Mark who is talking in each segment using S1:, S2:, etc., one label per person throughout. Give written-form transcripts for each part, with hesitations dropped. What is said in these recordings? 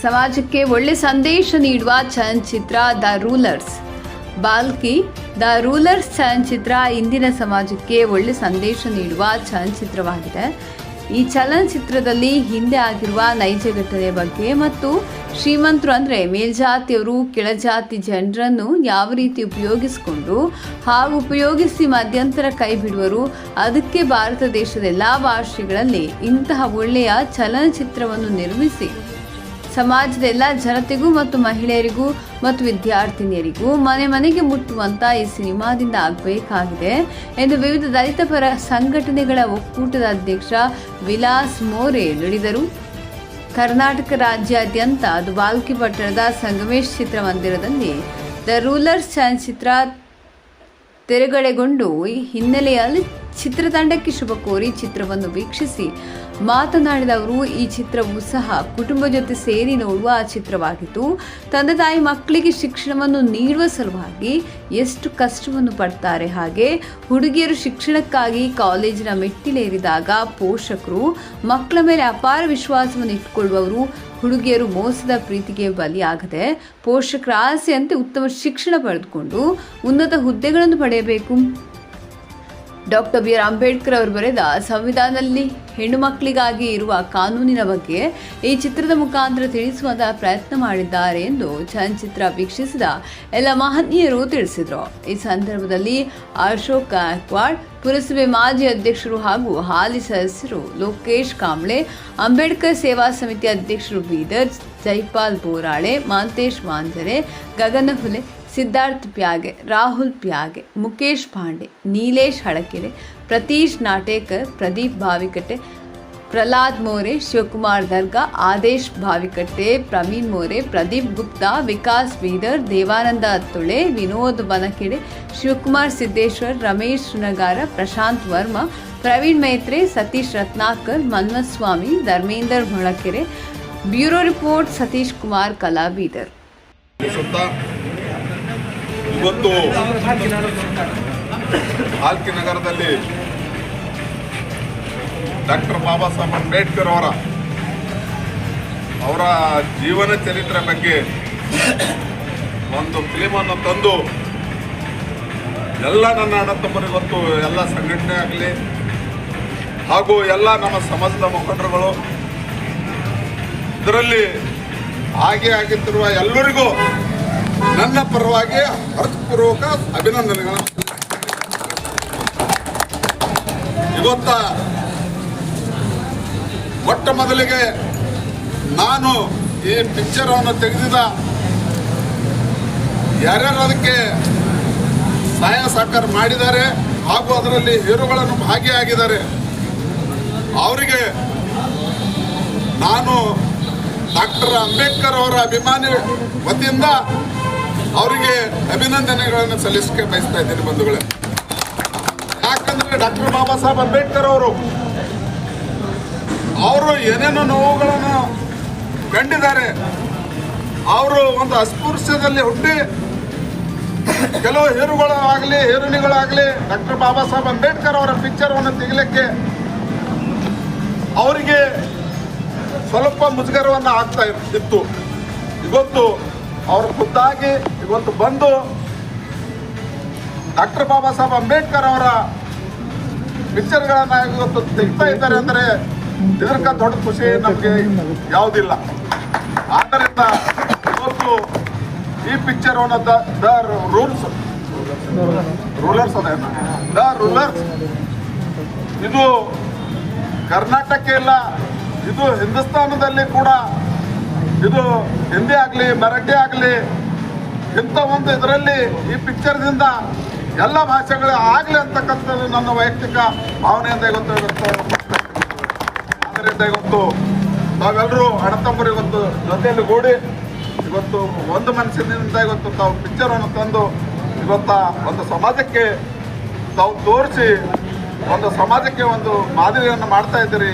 S1: ಸಮಾಜಕ್ಕೆ ಒಳ್ಳೆ ಸಂದೇಶ ನೀಡುವ ಚಲನಚಿತ್ರ the rulers. Bhalki the rulers ಚಲನಚಿತ್ರ ಇಂದಿನ ಸಮಾಜಕ್ಕೆ ಒಳ್ಳೆ ಸಂದೇಶ ನೀಡುವ ಚಲನಚಿತ್ರವಾಗಿದೆ. ಈ ಚಲನಚಿತ್ರದಲ್ಲಿ ಹಿಂದೆ ಆಗಿರುವ ನೈಜ ಘಟನೆ ಬಗ್ಗೆ ಮತ್ತು ಶ್ರೀಮಂತರು ಅಂದರೆ ಮೇಲ್ಜಾತಿಯವರು ಕೆಳಜಾತಿ ಜನರನ್ನು ಯಾವ ರೀತಿ ಉಪಯೋಗಿಸಿಕೊಂಡು ಹಾಗೂ ಉಪಯೋಗಿಸಿ ಮಧ್ಯಂತರ ಕೈ ಬಿಡುವರು, ಅದಕ್ಕೆ ಭಾರತ ದೇಶದ ಎಲ್ಲ ಭಾಷೆಗಳಲ್ಲಿ ಇಂತಹ ಒಳ್ಳೆಯ ಚಲನಚಿತ್ರವನ್ನು ನಿರ್ಮಿಸಿ ಸಮಾಜದ ಎಲ್ಲ ಜನತೆಗೂ ಮತ್ತು ಮಹಿಳೆಯರಿಗೂ ಮತ್ತು ವಿದ್ಯಾರ್ಥಿನಿಯರಿಗೂ ಮನೆ ಮನೆಗೆ ಮುಟ್ಟುವಂತ ಈ ಸಿನಿಮಾದಿಂದ ಆಗಬೇಕಾಗಿದೆ ಎಂದು ವಿವಿಧ ದಲಿತ ಪರ ಸಂಘಟನೆಗಳ ಒಕ್ಕೂಟದ ಅಧ್ಯಕ್ಷ ವಿಲಾಸ್ ಮೋರೆ ನುಡಿದರು. ಕರ್ನಾಟಕ ರಾಜ್ಯಾದ್ಯಂತ ಬಾಲ್ಕಿ ಪಟ್ಟಣದ ಸಂಗಮೇಶ್ ಚಿತ್ರಮಂದಿರದಲ್ಲಿ ದ ರೂಲರ್ಸ್ ಚಲನಚಿತ್ರ ತೆರೆಗಡೆಗೊಂಡು ಈ ಹಿನ್ನೆಲೆಯಲ್ಲಿ ಚಿತ್ರತಂಡಕ್ಕೆ ಶುಭ ಕೋರಿ ಚಿತ್ರವನ್ನು ವೀಕ್ಷಿಸಿ ಮಾತನಾಡಿದ ಅವರು, ಈ ಚಿತ್ರವೂ ಸಹ ಕುಟುಂಬ ಜೊತೆ ಸೇರಿ ನೋಡುವ ಚಿತ್ರವಾಗಿದ್ದು, ತಂದೆ ತಾಯಿ ಮಕ್ಕಳಿಗೆ ಶಿಕ್ಷಣವನ್ನು ನೀಡುವ ಸಲುವಾಗಿ ಎಷ್ಟು ಕಷ್ಟವನ್ನು ಪಡ್ತಾರೆ, ಹಾಗೆ ಹುಡುಗಿಯರು ಶಿಕ್ಷಣಕ್ಕಾಗಿ ಕಾಲೇಜಿನ ಮೆಟ್ಟಿಲೇರಿದಾಗ ಪೋಷಕರು ಮಕ್ಕಳ ಮೇಲೆ ಅಪಾರ ವಿಶ್ವಾಸವನ್ನು ಇಟ್ಟುಕೊಳ್ಳುವವರು, ಹುಡುಗಿಯರು ಮೋಸದ ಪ್ರೀತಿಗೆ ಬಲಿಯಾಗದೆ ಪೋಷಕರ ಆಸೆಯಂತೆ ಉತ್ತಮ ಶಿಕ್ಷಣ ಪಡೆದುಕೊಂಡು ಉನ್ನತ ಹುದ್ದೆಗಳನ್ನು ಪಡೆಯಬೇಕು. ಡಾಕ್ಟರ್ ಬಿ ಆರ್ ಅಂಬೇಡ್ಕರ್ ಅವರು ಬರೆದ ಸಂವಿಧಾನದಲ್ಲಿ ಹೆಣ್ಣು ಮಕ್ಕಳಿಗಾಗಿ ಇರುವ ಕಾನೂನಿನ ಬಗ್ಗೆ ಈ ಚಿತ್ರದ ಮುಖಾಂತರ ತಿಳಿಸುವಂತಹ ಪ್ರಯತ್ನ ಮಾಡಿದ್ದಾರೆ ಎಂದು ಚಲನಚಿತ್ರ ವೀಕ್ಷಿಸಿದ ಎಲ್ಲ ಮಹನೀಯರು ತಿಳಿಸಿದರು. ಈ ಸಂದರ್ಭದಲ್ಲಿ ಅಶೋಕ್ ಗಾಯಕ್ವಾಡ್, ಪುರಸಭೆ ಮಾಜಿ ಅಧ್ಯಕ್ಷರು ಹಾಗೂ ಹಾಲಿ ಸದಸ್ಯರು ಲೋಕೇಶ್ ಕಾಂಬ್ಳೆ, ಅಂಬೇಡ್ಕರ್ ಸೇವಾ ಸಮಿತಿ ಅಧ್ಯಕ್ಷರು ಬೀದರ್ ಜೈಪಾಲ್ ಬೋರಾಳೆ, ಮಾಂತೇಶ್ ಮಾಂಜರೆ, ಗಗನ ಹುಲೆ, ಸಿದ್ಧಾರ್ಥ್ ಪ್ಯಾಗೆ, ರಾಹುಲ್ ಪ್ಯಾಗೆ, ಮುಖೇಶ್ ಪಾಂಡೆ, ನೀಲೇಶ್ ಹಳಕೆರೆ, ಪ್ರತೀಶ್ ನಾಟೇಕರ್, ಪ್ರದೀಪ್ ಭಾವಿಕಟ್ಟೆ, ಪ್ರಹ್ಲಾದ್ ಮೋರೆ, ಶಿವಕುಮಾರ್ ದರ್ಗಾ, ಆದೇಶ್ ಭಾವಿಕಟ್ಟೆ, ಪ್ರವೀಣ್ ಮೋರೆ, ಪ್ರದೀಪ್ ಗುಪ್ತಾ, ವಿಕಾಸ್ ಬೀದರ್, ದೇವಾನಂದ ಅತ್ತುಳೆ, ವಿನೋದ್ ಬನಕೆಡೆ, ಶಿವಕುಮಾರ್ ಸಿದ್ದೇಶ್ವರ್, ರಮೇಶ್ ಶೃನಗಾರ, ಪ್ರಶಾಂತ್ ವರ್ಮಾ, ಪ್ರವೀಣ್ ಮೈತ್ರೆ, ಸತೀಶ್ ರತ್ನಾಕರ್, ಮನ್ಮಥ್ ಸ್ವಾಮಿ, ಧರ್ಮೇಂದರ್ ಮೊಳಕೆರೆ. ಬ್ಯೂರೋ ರಿಪೋರ್ಟ್ ಸತೀಶ್ ಕುಮಾರ್ ಕಲಾ, ಬೀದರ್.
S2: ಇವತ್ತು ಬಾಲ್ಕಿ ನಗರದಲ್ಲಿ ಡಾಕ್ಟರ್ ಬಾಬಾ ಸಾಹೇಬ್ ಅಂಬೇಡ್ಕರ್ ಅವರ ಜೀವನ ಚರಿತ್ರೆ ಬಗ್ಗೆ ಒಂದು ಫಿಲ್ಮನ್ನು ತಂದು ಎಲ್ಲ ನನ್ನ ಅಣ್ಣ ತಮ್ಮರು ಇವತ್ತು ಎಲ್ಲ ಸಂಘಟನೆ ಆಗಲಿ ಹಾಗೂ ಎಲ್ಲ ನಮ್ಮ ಸಮಾಜದ ಮುಖಂಡರುಗಳು ಇದರಲ್ಲಿ ಭಾಗಿಯಾಗಿರುವ ಎಲ್ಲರಿಗೂ ನನ್ನ ಪರವಾಗಿ ಹೃತ್ಪೂರ್ವಕ ಅಭಿನಂದನೆಗಳು. ಇವತ್ತ ಮೊಟ್ಟ ಮೊದಲಿಗೆ ನಾನು ಈ ಪಿಕ್ಚರನ್ನು ತೆಗೆದಿದ್ದ ಯಾರ್ಯಾರು ಅದಕ್ಕೆ ಸಹಾಯ ಸಹಕಾರ ಮಾಡಿದ್ದಾರೆ ಹಾಗೂ ಅದರಲ್ಲಿ ಹೀರೋಗಳನ್ನು ಭಾಗಿಯಾಗಿದ್ದಾರೆ ಅವರಿಗೆ ನಾನು ಡಾಕ್ಟರ್ ಅಂಬೇಡ್ಕರ್ ಅವರ ಅಭಿಮಾನಿ ವತಿಯಿಂದ ಅವರಿಗೆ ಅಭಿನಂದನೆಗಳನ್ನು ಸಲ್ಲಿಸಕ್ಕೆ ಬಯಸ್ತಾ ಇದ್ದೇನೆ ಬಂಧುಗಳೇ. ಯಾಕಂದ್ರೆ ಡಾಕ್ಟರ್ ಬಾಬಾ ಸಾಹೇಬ್ ಅಂಬೇಡ್ಕರ್ ಅವರು ಏನೇನೋ ನೋವುಗಳನ್ನು ಕಂಡಿದ್ದಾರೆ. ಅವರು ಒಂದು ಅಸ್ಪೃಶ್ಯದಲ್ಲಿ ಹುಟ್ಟಿ ಕೆಲವು ಹೀರೋಗಳಾಗಲಿ ಹೀರೋಯಿನಿಗಳಾಗಲಿ ಡಾಕ್ಟರ್ ಬಾಬಾ ಸಾಹೇಬ್ ಅಂಬೇಡ್ಕರ್ ಅವರ ಪಿಕ್ಚರನ್ನು ತೆಗಿಲಿಕ್ಕೆ ಅವರಿಗೆ ಸ್ವಲ್ಪ ಮುಜುಗರವನ್ನು ಆಗ್ತಾ ಇತ್ತು. ಇವತ್ತು ಅವರು ಖುದ್ದಾಗಿ ಇವತ್ತು ಬಂದು ಡಾಕ್ಟರ್ ಬಾಬಾ ಸಾಹೇಬ್ ಅಂಬೇಡ್ಕರ್ ಅವರ ಪಿಕ್ಚರ್ಗಳನ್ನು ಇವತ್ತು ತೆಗಿತಾ ಇದ್ದಾರೆ ಅಂದರೆ ಇದಕ್ಕೆ ದೊಡ್ಡ ಖುಷಿ ನಮಗೆ ಯಾವುದಿಲ್ಲ. ಆದ್ದರಿಂದ ಇವತ್ತು ಈ ಪಿಕ್ಚರನ್ನು ದ ರೂಲರ್ಸ್ ಇದು ಕರ್ನಾಟಕ ಇಲ್ಲ, ಇದು ಹಿಂದೂಸ್ತಾನದಲ್ಲಿ ಕೂಡ ಇದು ಹಿಂದಿ ಆಗಲಿ ಮರಾಠಿ ಆಗಲಿ ಇಂಥ ಒಂದು ಇದರಲ್ಲಿ ಈ ಪಿಕ್ಚರ್ದಿಂದ ಎಲ್ಲ ಭಾಷೆಗಳು ಆಗಲಿ ಅಂತಕ್ಕಂಥದ್ದು ನನ್ನ ವೈಯಕ್ತಿಕ ಭಾವನೆಯಿಂದ ಇವತ್ತು ಆದ್ದರಿಂದ ಇವತ್ತು ತಾವೆಲ್ಲರೂ ಅಣ್ಣತಮ್ಮರು ಇವತ್ತು ಜೊತೆಯಲ್ಲಿ ಗೂಡಿ ಇವತ್ತು ಒಂದು ಮನಸ್ಸಿನಿಂದ ಇವತ್ತು ತಾವು ಪಿಕ್ಚರನ್ನು ತಂದು ಇವತ್ತ ಒಂದು ಸಮಾಜಕ್ಕೆ ತಾವು ತೋರಿಸಿ ಒಂದು ಸಮಾಜಕ್ಕೆ ಒಂದು ಮಾದರಿಯನ್ನು ಮಾಡ್ತಾ ಇದ್ದೀರಿ.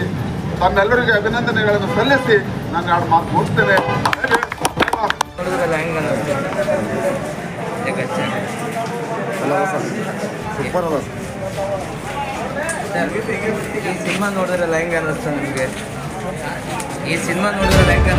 S2: ತಮ್ಮೆಲ್ಲರಿಗೆ ಅಭಿನಂದನೆಗಳನ್ನು ಸಲ್ಲಿಸಿ ನಾನು ಎರಡು ಮಾತು ಮುಗಿಸ್ತೇನೆ.
S3: ಸಿನಿಮಾ ನೋಡಿದ್ರಲ್ಲ ಹೆಂಗೆ ಅನ್ನಿಸ್ತು ನಿಮಗೆ? ಈ ಸಿನಿಮಾ ನೋಡಿದ್ರೆ ಹೆಂಗೆ